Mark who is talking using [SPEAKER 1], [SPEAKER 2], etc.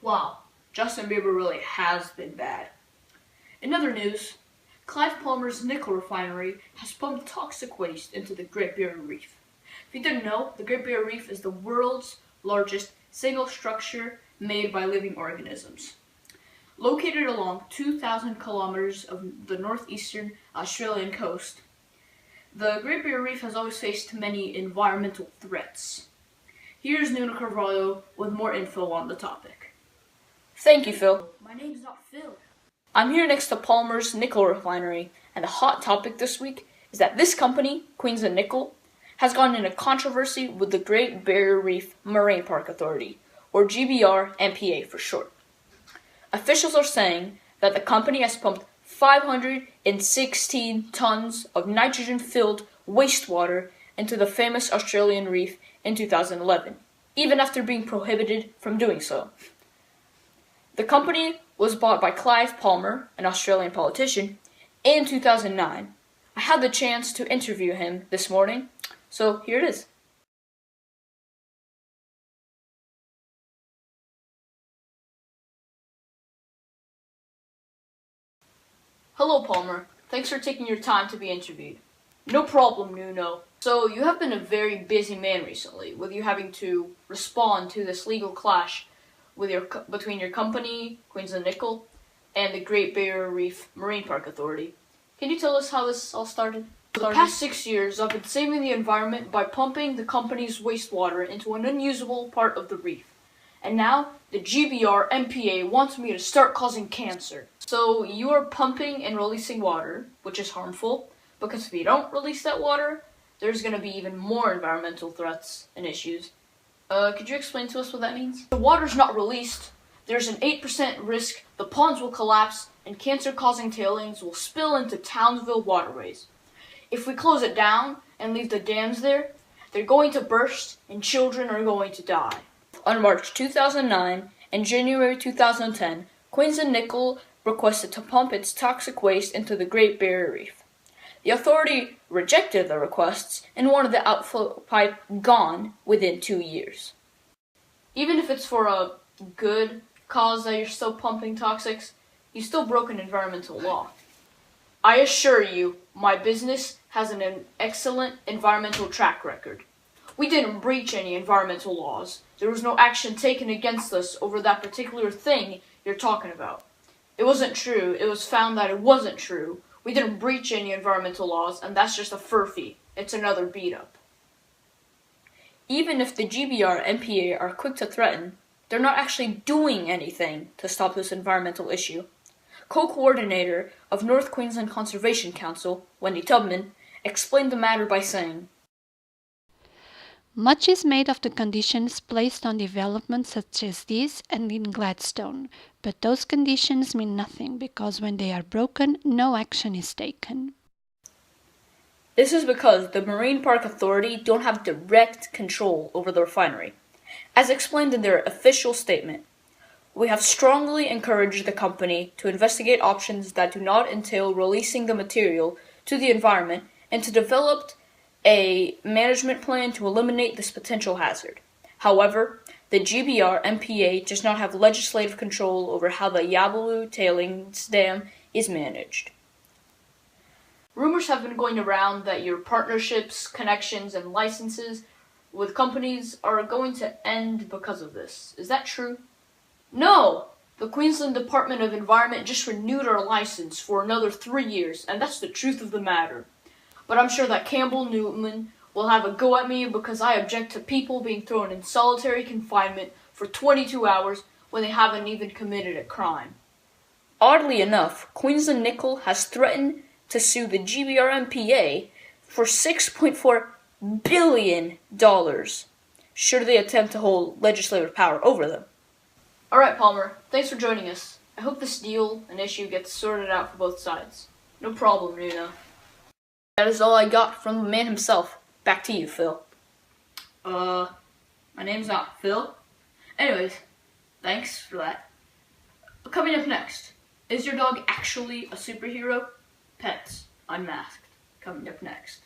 [SPEAKER 1] Wow, Justin Bieber really has been bad. In other news, Clive Palmer's nickel refinery has pumped toxic waste into the Great Barrier Reef. If you didn't know, the Great Barrier Reef is the world's largest single structure made by living organisms. Located along 2,000 kilometers of the northeastern Australian coast, the Great Barrier Reef has always faced many environmental threats. Here's Nuno Carvalho with more info on the topic. Thank you, Phil. My name's not Phil. I'm here next to Palmer's nickel refinery, and the hot topic this week is that this company, Queensland Nickel, has gotten in a controversy with the Great Barrier Reef Marine Park Authority, or GBRMPA for short. Officials are saying that the company has pumped 516 tons of nitrogen-filled wastewater into the famous Australian reef in 2011, even after being prohibited from doing so. The company was bought by Clive Palmer, an Australian politician, in 2009. I had the chance to interview him this morning, so here it is. Hello, Palmer. Thanks for taking your time to be interviewed. No problem, Nuno. So, you have been a very busy man recently, with you having to respond to this legal clash between your company, Queensland Nickel, and the Great Barrier Reef Marine Park Authority. Can you tell us how this all started? For the past 6 years, I've been saving the environment by pumping the company's wastewater into an unusable part of the reef. And now, the GBRMPA wants me to start causing cancer. So, you are pumping and releasing water, which is harmful, because if you don't release that water, there's going to be even more environmental threats and issues. Could you explain to us what that means? If the water's not released, there's an 8% risk the ponds will collapse and cancer-causing tailings will spill into Townsville waterways. If we close it down and leave the dams there, they're going to burst and children are going to die. On March 2009 and January 2010, Queensland Nickel requested to pump its toxic waste into the Great Barrier Reef. The authority rejected the requests and wanted the outflow pipe gone within 2 years. Even if it's for a good cause that you're still pumping toxics, you still broke an environmental law. I assure you, my business has an excellent environmental track record. We didn't breach any environmental laws. There was no action taken against us over that particular thing you're talking about. It wasn't true. It was found that it wasn't true. We didn't breach any environmental laws, and that's just a furphy. It's another beat-up. Even if the GBR/MPA are quick to threaten, they're not actually doing anything to stop this environmental issue. Co-coordinator of North Queensland Conservation Council, Wendy Tubman, explained the matter by saying,
[SPEAKER 2] "Much is made of the conditions placed on developments such as these and in Gladstone, but those conditions mean nothing because when they are broken, no action is taken."
[SPEAKER 1] This is because the Marine Park Authority don't have direct control over the refinery. As explained in their official statement, "We have strongly encouraged the company to investigate options that do not entail releasing the material to the environment and to develop a management plan to eliminate this potential hazard. However, the GBR/MPA does not have legislative control over how the Yabaloo tailings dam is managed." Rumors have been going around that your partnerships, connections, and licenses with companies are going to end because of this. Is that true? No! The Queensland Department of Environment just renewed our license for another 3 years, and that's the truth of the matter. But I'm sure that Campbell Newman will have a go at me because I object to people being thrown in solitary confinement for 22 hours when they haven't even committed a crime. Oddly enough, Queensland Nickel has threatened to sue the GBRMPA for $6.4 billion should they attempt to hold legislative power over them. Alright, Palmer, thanks for joining us. I hope this deal and issue gets sorted out for both sides. No problem, Nuno. That is all I got from the man himself. Back to you, Phil. My name's not Phil. Anyways, thanks for that. Coming up next, is your dog actually a superhero? Pets Unmasked. Coming up next.